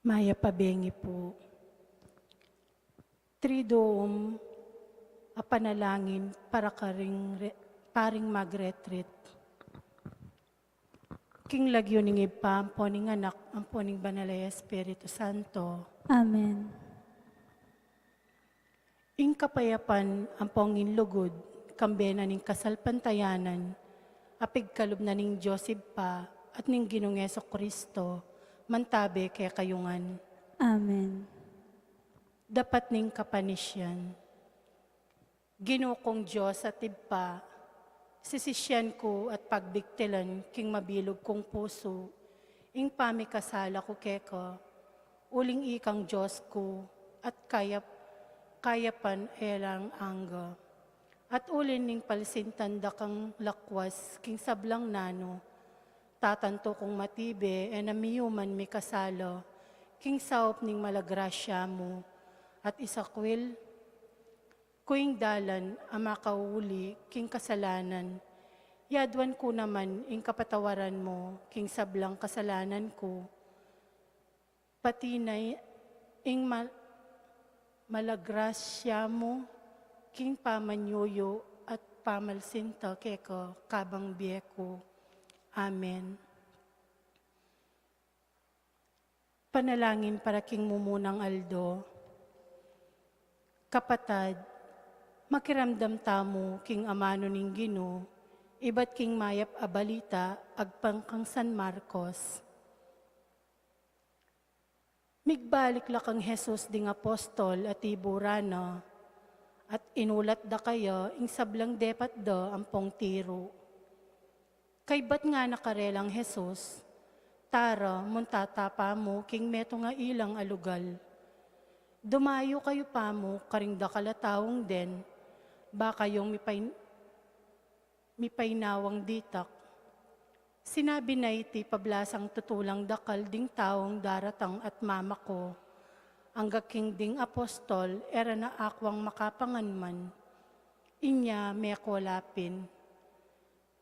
Maya Pabengi po. Tridoom, apanalangin para paring magretreat. King lagyo ning ipa, ang poning anak, ang poning banalay Espiritu Santo. Amen. Ing kapayapan, ang pongin lugod, kambena ning kasalpantayanan, apig kalub na ning Joseph pa, at ning Ginong Kristo, mantabe kaya kayungan. Amen. Dapat ning kapanisyan. Ginukong Diyos at ibpa, sisisyan ko at pagbiktilan king mabilog kong puso, ing pamikasala ko keko, uling ikang Diyos ko, at kayapan elang angga. At ulin ning palsintanda kang lakwas, king sablang nano, tatanto kong matibe, enamiyuman mi kasalo, king saop ning malagrasya mo, at isakwil, kuing dalan ang makauli king kasalanan. Yadwan ko naman ing kapatawaran mo king sablang kasalanan ko. Pati na ing malagrasya mo king pamanyoyo at pamalsinta keko kabang biyeko. Amen. Panalangin para king mumunang Aldo. Kapatad, makiramdam tamo king amano ning Ginoo, iba't king mayap abalita agpangkang San Marcos. Migbalik la kang Jesus ding apostol at iburana, at inulat da kayo ing sablang depat da ampong tiro. Kay ba't nga nakarelang Jesus, tara muntatapa mo king meto nga ilang alugal. Dumayo kayo pa mo karing da kalatawong den, baka yung mipainawang ditak. Sinabi na iti pablasang tutulang dakal ding taong daratang at mama ko. Ang gaking ding apostol era na akwang makapanganman. Inya meko lapin.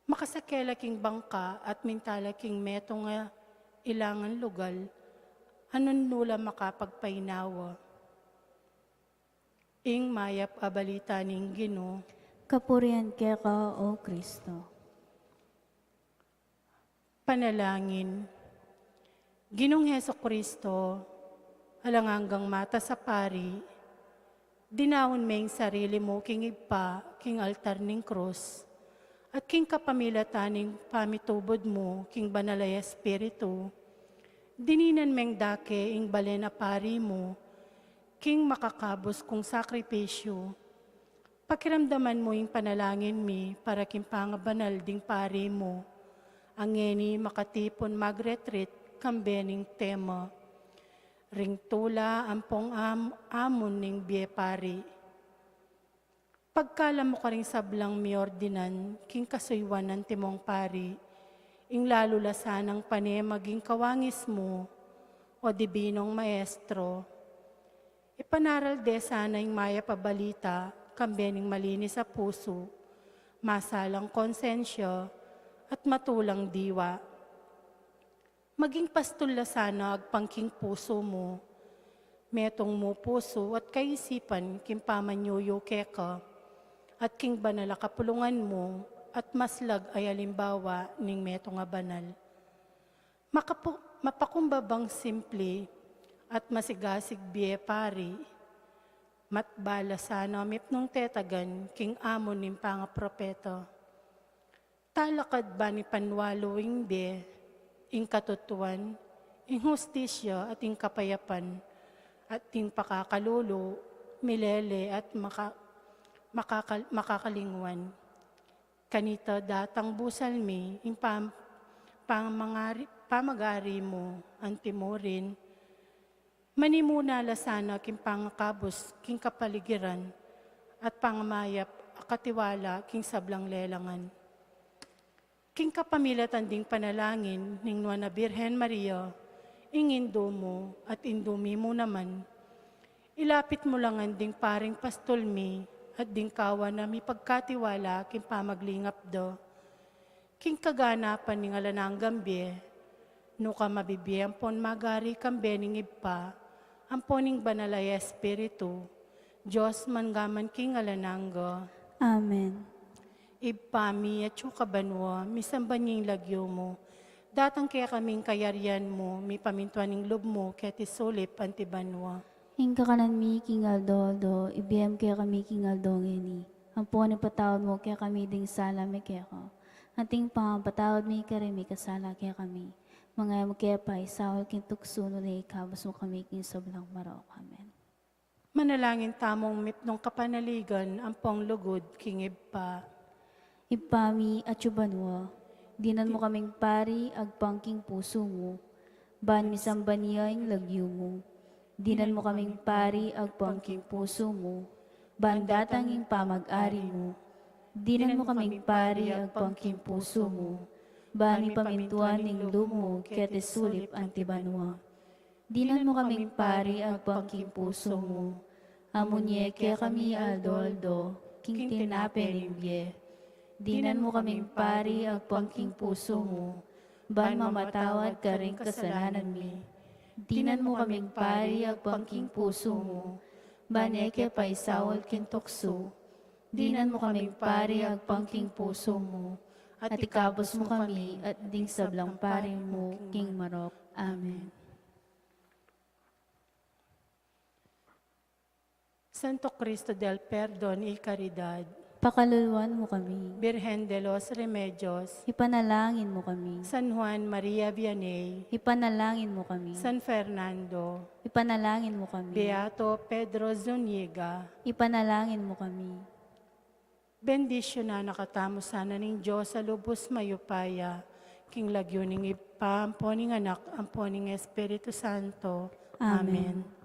Makasakela king bangka at mintala king meto nga ilangan lugal. Anon nula makapagpainawa. Ing mayap abalita ning Ginoo. Kapurihan kaya ka, O Kristo. Panalangin. Ginong Kristo, alanganggang mata sa pari, dinawon may sarili mo king igpa, king altar ning krus, at king kapamilataning pamitubod mo, king banalay Espiritu, dininan meng dake ing balen a pari mo, king makakabos kong sakripisyo, pakiramdaman mo yung panalangin mi para king pangabanal ding pari mo, ang ngeni makatipon magretreat kambening tema, ring tula ampong amon ning biye pari. Pagkala mo ka ring sablang miordinan, king kasuywan ng timong pari, ing lalo lasanang pane maging kawangis mo, o dibinong maestro, ipanaral de sana yung maya pabalita, kambening malinis sa puso, masalang konsensya, at matulang diwa. Maging pastula sana agpangking puso mo, metong mo puso at kaisipan kimpamanyoyo keka, at king banala kapulungan mo, at maslag ay alimbawa ning metong nga banal. Mapakumbabang simple, at masigasig biye pari, matbala sana mipnong tetagan, king amon ning panga propeta. Talakad ba ni panwaluing biye, ing katutuan, ing hustisya at ing kapayapan, at ing pakakalulu, milele at makakalingwan. Kanita datang busalmi, ing pamagari mo, ang timurin, manimuna lasana king pangakabos, king kapaligiran, at pangamayap, akatiwala, king sablang lelangan. King kapamilatan ding panalangin, ning Nuana Birhen Maria, ing indo mo at indumi mo naman. Ilapit mo langan ding paring pastolmi, at ding kawa na mi pagkatiwala, king pamaglingap do. King kaganapan ning alanang gambye, No ka mabibiyang pon magari kang bening ipa, amponing banalay espiritu, Diyos man gaman king alananggo. Amen. Ipami at kabanwa, misambanying lagyo mo. Datang kaya kaming kayarian mo, mi pamintuaning loob mo, kaya tisulip antibanwa. Hingga kanan mi kingal do, ibiyam kaya kami kingal ngini. Ang po ni patawad mo kaya kami ding sala mi kaya ko. Anting patawad mi kaya mi kasala kaya kami. Mga mo kaya pa isawal kin tuksuno na ikabas mo kami kin soblang marok. Amen. Manalangin tamong mipnong kapanaligan, ampong lugod, kingib pa. Ipami at yubanwa, dinan mo kaming pari agpangking puso mo. Ban misambaniyaing lagyo mo. Dinan mo kaming pari agpangking puso mo. Ban datanging pamag-ari mo. Dinan mo kaming pari agpangking puso mo. Bani pamintuan ning lumo, ket sulip antibanwa. Dinan mo kaming pari agpangking puso mo. Amunye kaya kami aldo, king tinapen imbye. Dinan mo kaming pari agpangking puso mo. Ban mamatawad ka rin kasalanan mi. Dinan mo kaming pari agpangking puso mo. Ban eke paisawal kintokso. Dinan mo kaming pari agpangking puso mo. At ikabos mo kami at ding sablang pari mo, King Marok. Amen. Santo Cristo del Perdon y Caridad, Pakaluluan mo kami. Virgen de los Remedios, Ipanalangin mo kami. San Juan Maria Vianney, Ipanalangin mo kami. San Fernando, Ipanalangin mo kami. Beato Pedro Zuniga, Ipanalangin mo kami. bendisyon na nakatamo sana ning Diyos sa lubos mayupaya, king lagyo ning ipa, amponing anak, amponing Espiritu Santo. Amen. Amen.